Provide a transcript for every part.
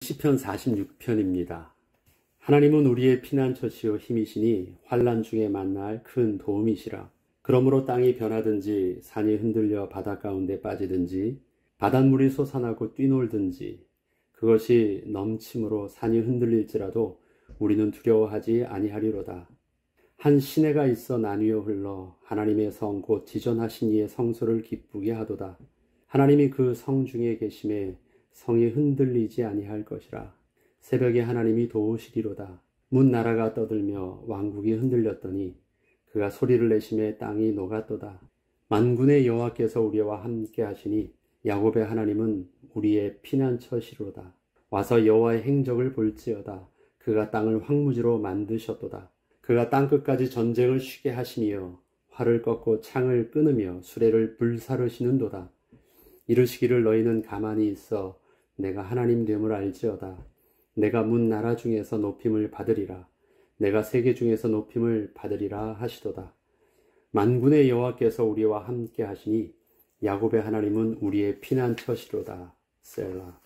시편 46편입니다. 하나님은 우리의 피난처시요 힘이시니 환난 중에 만날 큰 도움이시라. 그러므로 땅이 변하든지 산이 흔들려 바다 가운데 빠지든지 바닷물이 솟아나고 뛰놀든지 그것이 넘침으로 산이 흔들릴지라도 우리는 두려워하지 아니하리로다. 한 시내가 있어 나뉘어 흘러 하나님의 성 곧 지전하신 이의 성소를 기쁘게 하도다. 하나님이 그 성 중에 계심에 성이 흔들리지 아니할 것이라. 새벽에 하나님이 도우시리로다. 문 나라가 떠들며 왕국이 흔들렸더니 그가 소리를 내심에 땅이 녹았도다. 만군의 여호와께서 우리와 함께 하시니 야곱의 하나님은 우리의 피난처시로다. 와서 여호와의 행적을 볼지어다. 그가 땅을 황무지로 만드셨도다. 그가 땅끝까지 전쟁을 쉬게 하시며 활을 꺾고 창을 끊으며 수레를 불사르시는도다. 이르시기를 너희는 가만히 있어 내가 하나님 됨을 알지어다. 내가 문 나라 중에서 높임을 받으리라. 내가 세계 중에서 높임을 받으리라 하시도다. 만군의 여호와께서 우리와 함께 하시니 야곱의 하나님은 우리의 피난처시로다. 셀라.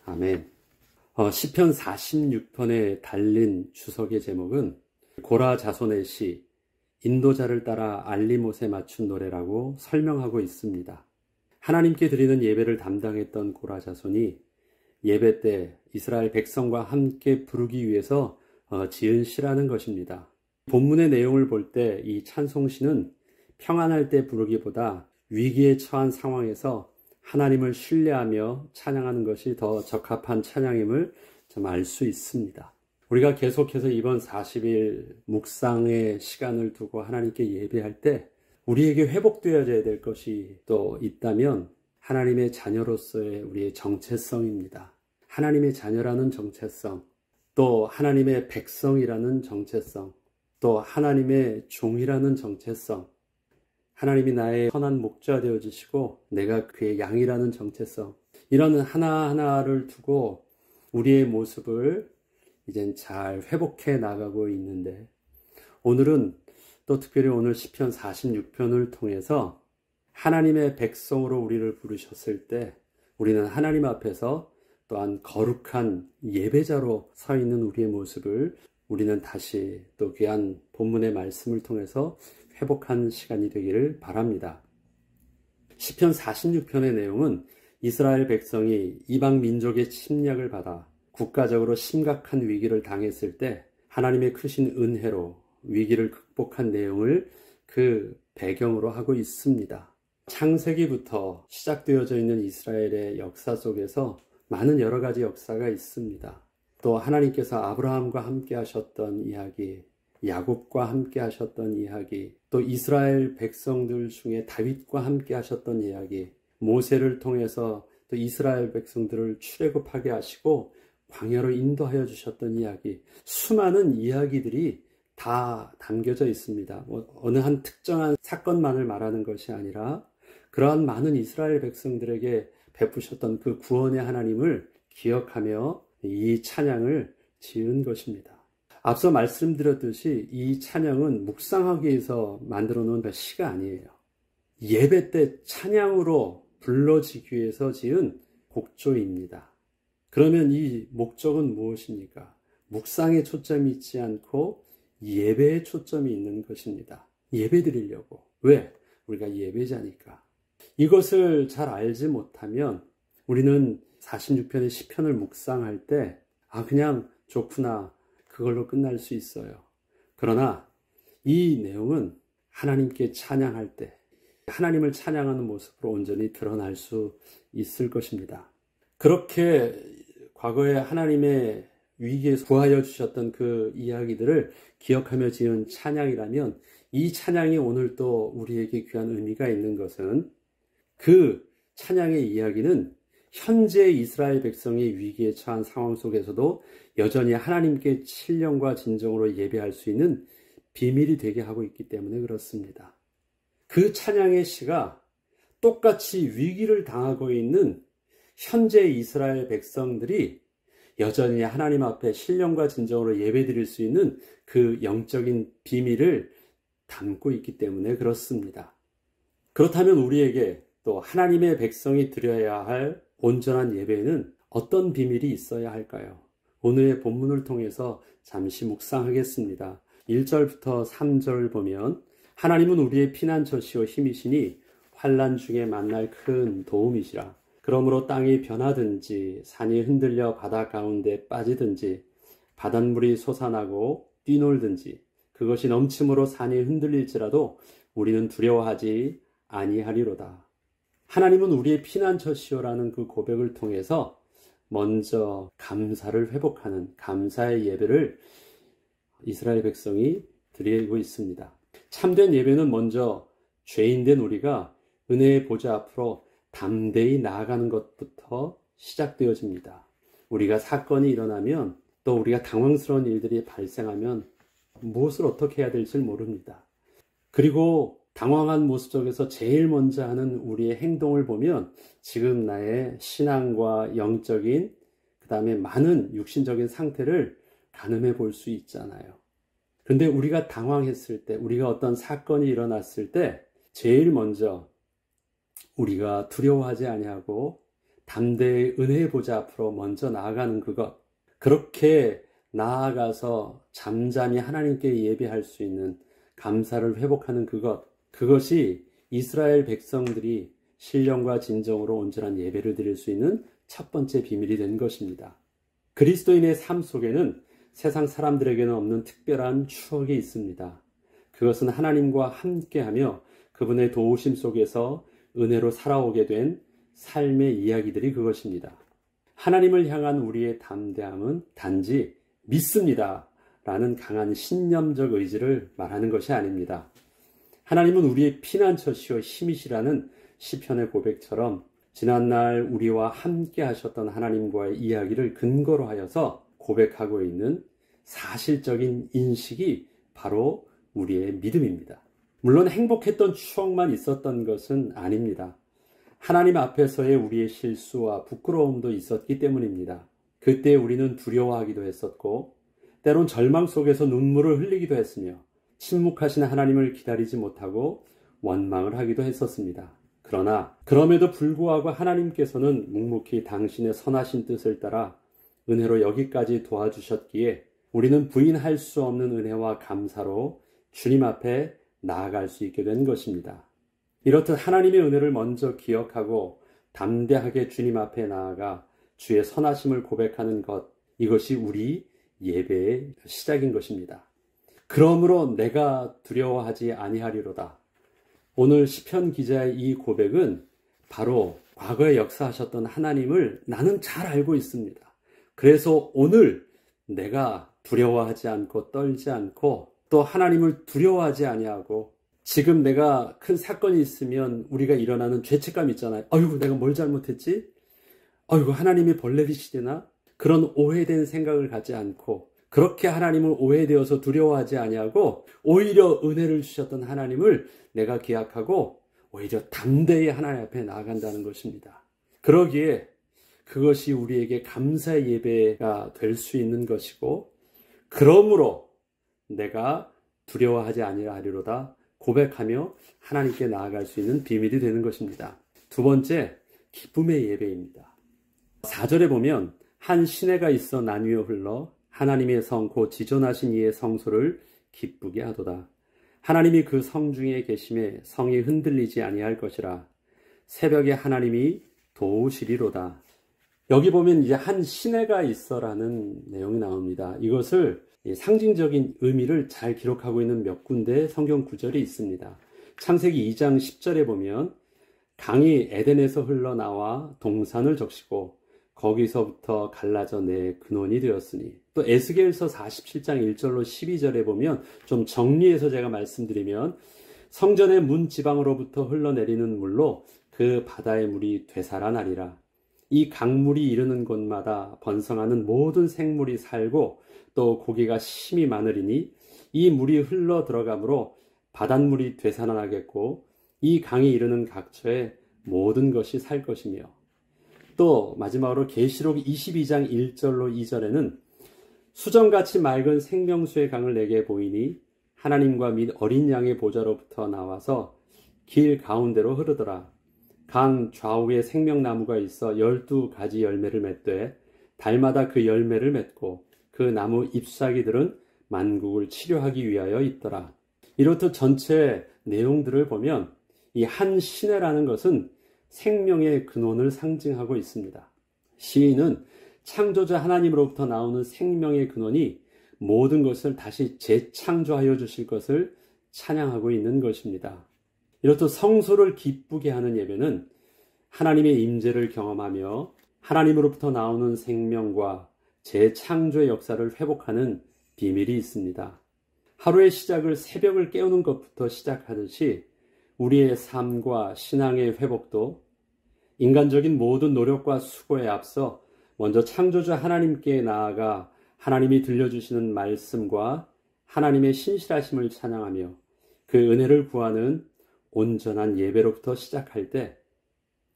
아멘. 시편 46편에 달린 주석의 제목은 고라 자손의 시, 인도자를 따라 알리못에 맞춘 노래라고 설명하고 있습니다. 하나님께 드리는 예배를 담당했던 고라 자손이 예배 때 이스라엘 백성과 함께 부르기 위해서 지은 시라는 것입니다. 본문의 내용을 볼 때 이 찬송시는 평안할 때 부르기보다 위기에 처한 상황에서 하나님을 신뢰하며 찬양하는 것이 더 적합한 찬양임을 좀 알 수 있습니다. 우리가 계속해서 이번 40일 묵상의 시간을 두고 하나님께 예배할 때 우리에게 회복되어져야 될 것이 또 있다면 하나님의 자녀로서의 우리의 정체성입니다. 하나님의 자녀라는 정체성, 또 하나님의 백성이라는 정체성, 또 하나님의 종이라는 정체성, 하나님이 나의 선한 목자 되어주시고 내가 그의 양이라는 정체성, 이런 하나하나를 두고 우리의 모습을 이젠 잘 회복해 나가고 있는데, 오늘은 또 특별히 오늘 시편 46편을 통해서 하나님의 백성으로 우리를 부르셨을 때 우리는 하나님 앞에서 또한 거룩한 예배자로 서 있는 우리의 모습을 우리는 다시 또 귀한 본문의 말씀을 통해서 회복한 시간이 되기를 바랍니다. 시편 46편의 내용은 이스라엘 백성이 이방 민족의 침략을 받아 국가적으로 심각한 위기를 당했을 때 하나님의 크신 은혜로 위기를 극복한 내용을 그 배경으로 하고 있습니다. 창세기부터 시작되어져 있는 이스라엘의 역사 속에서 많은 여러 가지 역사가 있습니다. 또 하나님께서 아브라함과 함께 하셨던 이야기, 야곱과 함께 하셨던 이야기, 또 이스라엘 백성들 중에 다윗과 함께 하셨던 이야기, 모세를 통해서 또 이스라엘 백성들을 출애굽하게 하시고 광야로 인도하여 주셨던 이야기, 수많은 이야기들이 다 담겨져 있습니다. 어느 한 특정한 사건만을 말하는 것이 아니라 그러한 많은 이스라엘 백성들에게 베푸셨던 그 구원의 하나님을 기억하며 이 찬양을 지은 것입니다. 앞서 말씀드렸듯이 이 찬양은 묵상하기 위해서 만들어 놓은 시가 아니에요. 예배 때 찬양으로 불러지기 위해서 지은 곡조입니다. 그러면 이 목적은 무엇입니까? 묵상에 초점이 있지 않고 예배에 초점이 있는 것입니다. 예배 드리려고. 왜? 우리가 예배자니까. 이것을 잘 알지 못하면 우리는 46편의 시편을 묵상할 때 그냥 좋구나, 그걸로 끝날 수 있어요. 그러나 이 내용은 하나님께 찬양할 때 하나님을 찬양하는 모습으로 온전히 드러날 수 있을 것입니다. 그렇게 과거에 하나님의 위기에서 구하여 주셨던 그 이야기들을 기억하며 지은 찬양이라면 이 찬양이 오늘 또 우리에게 귀한 의미가 있는 것은 그 찬양의 이야기는 현재 이스라엘 백성이 위기에 처한 상황 속에서도 여전히 하나님께 신령과 진정으로 예배할 수 있는 비밀이 되게 하고 있기 때문에 그렇습니다. 그 찬양의 시가 똑같이 위기를 당하고 있는 현재 이스라엘 백성들이 여전히 하나님 앞에 신령과 진정으로 예배드릴 수 있는 그 영적인 비밀을 담고 있기 때문에 그렇습니다. 그렇다면 우리에게 또 하나님의 백성이 드려야 할 온전한 예배는 어떤 비밀이 있어야 할까요? 오늘의 본문을 통해서 잠시 묵상하겠습니다. 1절부터 3절 보면 하나님은 우리의 피난처시요 힘이시니 환난 중에 만날 큰 도움이시라. 그러므로 땅이 변하든지 산이 흔들려 바다 가운데 빠지든지 바닷물이 솟아나고 뛰놀든지 그것이 넘침으로 산이 흔들릴지라도 우리는 두려워하지 아니하리로다. 하나님은 우리의 피난처시요라는 그 고백을 통해서 먼저 감사를 회복하는 감사의 예배를 이스라엘 백성이 드리고 있습니다. 참된 예배는 먼저 죄인된 우리가 은혜의 보좌 앞으로 담대히 나아가는 것부터 시작되어집니다. 우리가 사건이 일어나면 또 우리가 당황스러운 일들이 발생하면 무엇을 어떻게 해야 될지 모릅니다. 그리고 당황한 모습 속에서 제일 먼저 하는 우리의 행동을 보면 지금 나의 신앙과 영적인 그 다음에 많은 육신적인 상태를 가늠해 볼 수 있잖아요. 그런데 우리가 당황했을 때, 우리가 어떤 사건이 일어났을 때 제일 먼저 우리가 두려워하지 아니하고 담대히 은혜의 보좌 앞으로 먼저 나아가는 그것, 그렇게 나아가서 잠잠히 하나님께 예배할 수 있는 감사를 회복하는 그것이 이스라엘 백성들이 신령과 진정으로 온전한 예배를 드릴 수 있는 첫 번째 비밀이 된 것입니다. 그리스도인의 삶 속에는 세상 사람들에게는 없는 특별한 추억이 있습니다. 그것은 하나님과 함께하며 그분의 도우심 속에서 은혜로 살아오게 된 삶의 이야기들이 그것입니다. 하나님을 향한 우리의 담대함은 단지 믿습니다 라는 강한 신념적 의지를 말하는 것이 아닙니다. 하나님은 우리의 피난처시요 힘이시라는 시편의 고백처럼 지난날 우리와 함께 하셨던 하나님과의 이야기를 근거로 하여서 고백하고 있는 사실적인 인식이 바로 우리의 믿음입니다. 물론 행복했던 추억만 있었던 것은 아닙니다. 하나님 앞에서의 우리의 실수와 부끄러움도 있었기 때문입니다. 그때 우리는 두려워하기도 했었고 때론 절망 속에서 눈물을 흘리기도 했으며 침묵하신 하나님을 기다리지 못하고 원망을 하기도 했었습니다. 그러나 그럼에도 불구하고 하나님께서는 묵묵히 당신의 선하신 뜻을 따라 은혜로 여기까지 도와주셨기에 우리는 부인할 수 없는 은혜와 감사로 주님 앞에 나아갈 수 있게 된 것입니다. 이렇듯 하나님의 은혜를 먼저 기억하고 담대하게 주님 앞에 나아가 주의 선하심을 고백하는 것, 이것이 우리 예배의 시작인 것입니다. 그러므로 내가 두려워하지 아니하리로다. 오늘 시편 기자의 이 고백은 바로 과거에 역사하셨던 하나님을 나는 잘 알고 있습니다. 그래서 오늘 내가 두려워하지 않고 떨지 않고 또 하나님을 두려워하지 아니하고 지금 내가 큰 사건이 있으면 우리가 일어나는 죄책감 있잖아요. 아이고 내가 뭘 잘못했지? 아이고 하나님이 벌 내리시려나? 그런 오해된 생각을 갖지 않고 그렇게 하나님을 오해되어서 두려워하지 아니하고 오히려 은혜를 주셨던 하나님을 내가 기약하고 오히려 담대히 하나님 앞에 나아간다는 것입니다. 그러기에 그것이 우리에게 감사의 예배가 될 수 있는 것이고 그러므로 내가 두려워하지 아니하리로다 고백하며 하나님께 나아갈 수 있는 비밀이 되는 것입니다. 두 번째, 기쁨의 예배입니다. 4절에 보면 한 시내가 있어 나뉘어 흘러 하나님의 성 곧 지존하신 이의 성소를 기쁘게 하도다. 하나님이 그 성 중에 계심에 성이 흔들리지 아니할 것이라. 새벽에 하나님이 도우시리로다. 여기 보면 이제 한 시내가 있어라는 내용이 나옵니다. 이것을 상징적인 의미를 잘 기록하고 있는 몇 군데 성경 구절이 있습니다. 창세기 2장 10절에 보면 강이 에덴에서 흘러나와 동산을 적시고 거기서부터 갈라져 내 근원이 되었으니 또 에스겔서 47장 1절로 12절에 보면 좀 정리해서 제가 말씀드리면 성전의 문 지방으로부터 흘러내리는 물로 그 바다의 물이 되살아나리라. 이 강물이 이르는 곳마다 번성하는 모든 생물이 살고 또 고기가 심이 많으리니 이 물이 흘러 들어가므로 바닷물이 되살아나겠고 이 강이 이르는 각처에 모든 것이 살 것이며 또 마지막으로 계시록 22장 1절로 2절에는 수정같이 맑은 생명수의 강을 내게 보이니 하나님과 및 어린 양의 보좌로부터 나와서 길 가운데로 흐르더라. 강 좌우에 생명나무가 있어 12가지 열매를 맺되 달마다 그 열매를 맺고 그 나무 잎사귀들은 만국을 치료하기 위하여 있더라. 이렇듯 전체 내용들을 보면 이 한 시내라는 것은 생명의 근원을 상징하고 있습니다. 시인은 창조자 하나님으로부터 나오는 생명의 근원이 모든 것을 다시 재창조하여 주실 것을 찬양하고 있는 것입니다. 이렇듯 성소를 기쁘게 하는 예배는 하나님의 임재를 경험하며 하나님으로부터 나오는 생명과 재창조의 역사를 회복하는 비밀이 있습니다. 하루의 시작을 새벽을 깨우는 것부터 시작하듯이 우리의 삶과 신앙의 회복도 인간적인 모든 노력과 수고에 앞서 먼저 창조주 하나님께 나아가 하나님이 들려주시는 말씀과 하나님의 신실하심을 찬양하며 그 은혜를 구하는 온전한 예배로부터 시작할 때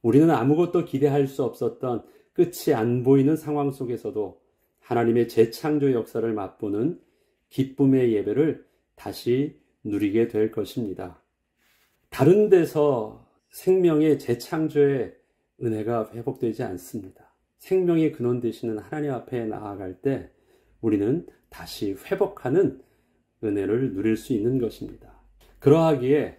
우리는 아무것도 기대할 수 없었던 끝이 안 보이는 상황 속에서도 하나님의 재창조 역사를 맛보는 기쁨의 예배를 다시 누리게 될 것입니다. 다른 데서 생명의 재창조의 은혜가 회복되지 않습니다. 생명의 근원 되시는 하나님 앞에 나아갈 때 우리는 다시 회복하는 은혜를 누릴 수 있는 것입니다. 그러하기에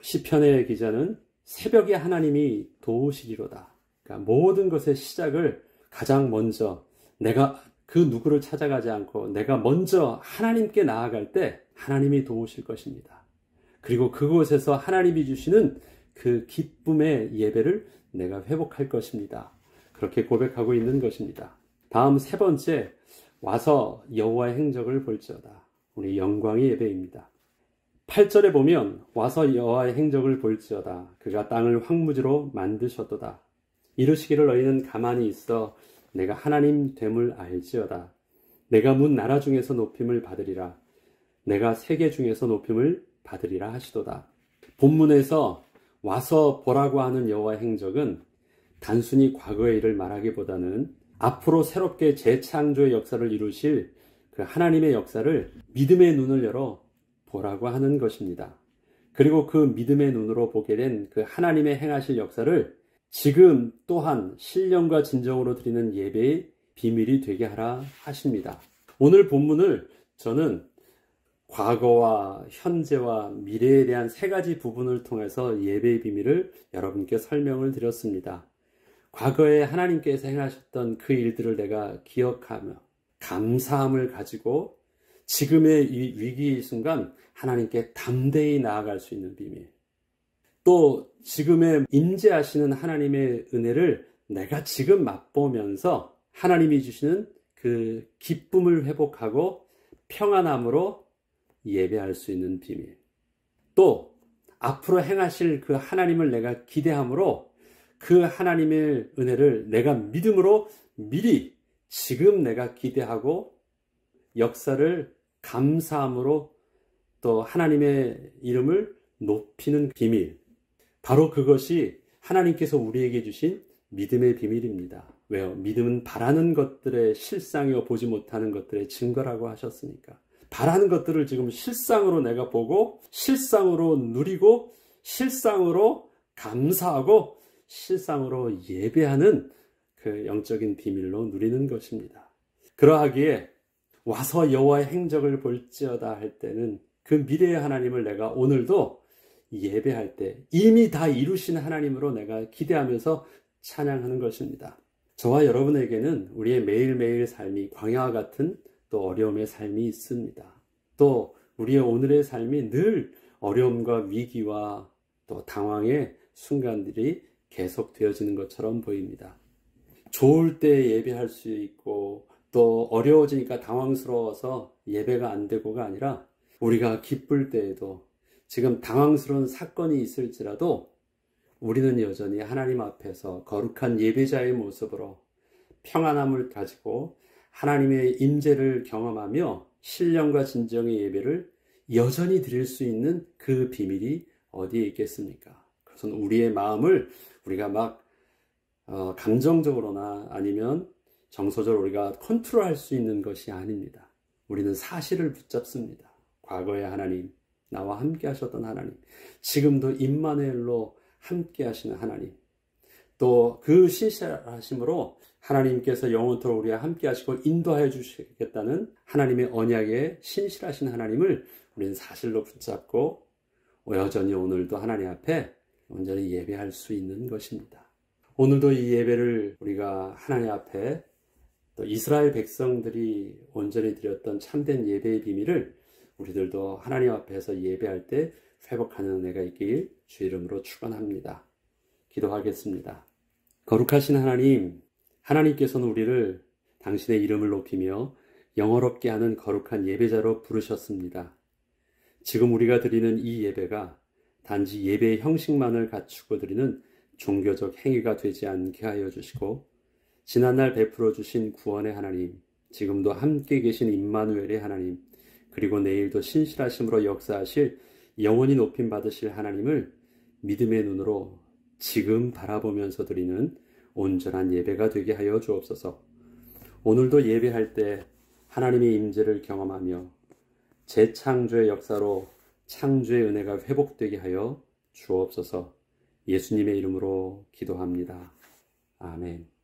시편의 기자는 새벽에 하나님이 도우시리로다. 그러니까 모든 것의 시작을 가장 먼저 내가 그 누구를 찾아가지 않고 내가 먼저 하나님께 나아갈 때 하나님이 도우실 것입니다. 그리고 그곳에서 하나님이 주시는 그 기쁨의 예배를 내가 회복할 것입니다. 그렇게 고백하고 있는 것입니다. 다음 세 번째, 와서 여호와의 행적을 볼지어다. 우리 영광의 예배입니다. 8절에 보면 와서 여호와의 행적을 볼지어다. 그가 땅을 황무지로 만드셨도다. 이르시기를 너희는 가만히 있어 내가 하나님 됨을 알지어다. 내가 문 나라 중에서 높임을 받으리라. 내가 세계 중에서 높임을 받으리라 하시도다. 본문에서 와서 보라고 하는 여호와의 행적은 단순히 과거의 일을 말하기보다는 앞으로 새롭게 재창조의 역사를 이루실 그 하나님의 역사를 믿음의 눈을 열어 보라고 하는 것입니다. 그리고 그 믿음의 눈으로 보게 된 그 하나님의 행하실 역사를 지금 또한 신령과 진정으로 드리는 예배의 비밀이 되게 하라 하십니다. 오늘 본문을 저는 과거와 현재와 미래에 대한 세 가지 부분을 통해서 예배의 비밀을 여러분께 설명을 드렸습니다. 과거에 하나님께서 행하셨던 그 일들을 내가 기억하며 감사함을 가지고 지금의 이 위기의 순간 하나님께 담대히 나아갈 수 있는 비밀. 또 지금의 임재하시는 하나님의 은혜를 내가 지금 맛보면서 하나님이 주시는 그 기쁨을 회복하고 평안함으로 예배할 수 있는 비밀. 또 앞으로 행하실 그 하나님을 내가 기대함으로 그 하나님의 은혜를 내가 믿음으로 미리 지금 내가 기대하고 역사를 감사함으로 또 하나님의 이름을 높이는 비밀. 바로 그것이 하나님께서 우리에게 주신 믿음의 비밀입니다. 왜요? 믿음은 바라는 것들의 실상이요 보지 못하는 것들의 증거라고 하셨으니까. 바라는 것들을 지금 실상으로 내가 보고 실상으로 누리고 실상으로 감사하고 실상으로 예배하는 그 영적인 비밀로 누리는 것입니다. 그러하기에 와서 여호와의 행적을 볼지어다 할 때는 그 미래의 하나님을 내가 오늘도 예배할 때 이미 다 이루신 하나님으로 내가 기대하면서 찬양하는 것입니다. 저와 여러분에게는 우리의 매일매일 삶이 광야와 같은 또 어려움의 삶이 있습니다. 또 우리의 오늘의 삶이 늘 어려움과 위기와 또 당황의 순간들이 계속되어지는 것처럼 보입니다. 좋을 때 예배할 수 있고 또 어려워지니까 당황스러워서 예배가 안 되고가 아니라 우리가 기쁠 때에도 지금 당황스러운 사건이 있을지라도 우리는 여전히 하나님 앞에서 거룩한 예배자의 모습으로 평안함을 가지고 하나님의 임재를 경험하며 신령과 진정의 예배를 여전히 드릴 수 있는 그 비밀이 어디에 있겠습니까? 그것은 우리의 마음을 우리가 막 감정적으로나 아니면 정서적으로 우리가 컨트롤할 수 있는 것이 아닙니다. 우리는 사실을 붙잡습니다. 과거의 하나님, 나와 함께 하셨던 하나님, 지금도 임마누엘로 함께 하시는 하나님, 또 그 신실하심으로 하나님께서 영원토록 우리와 함께 하시고 인도하여 주시겠다는 하나님의 언약에 신실하신 하나님을 우리는 사실로 붙잡고 여전히 오늘도 하나님 앞에 온전히 예배할 수 있는 것입니다. 오늘도 이 예배를 우리가 하나님 앞에 또 이스라엘 백성들이 온전히 드렸던 참된 예배의 비밀을 우리들도 하나님 앞에서 예배할 때 회복하는 은혜가 있길 주 이름으로 축원합니다. 기도하겠습니다. 거룩하신 하나님, 하나님께서는 우리를 당신의 이름을 높이며 영어롭게 하는 거룩한 예배자로 부르셨습니다. 지금 우리가 드리는 이 예배가 단지 예배의 형식만을 갖추고 드리는 종교적 행위가 되지 않게 하여 주시고 지난날 베풀어 주신 구원의 하나님, 지금도 함께 계신 임마누엘의 하나님, 그리고 내일도 신실하심으로 역사하실 영원히 높임 받으실 하나님을 믿음의 눈으로 지금 바라보면서 드리는 온전한 예배가 되게 하여 주옵소서. 오늘도 예배할 때 하나님의 임재를 경험하며 재창조의 역사로 창조의 은혜가 회복되게 하여 주옵소서. 예수님의 이름으로 기도합니다. 아멘.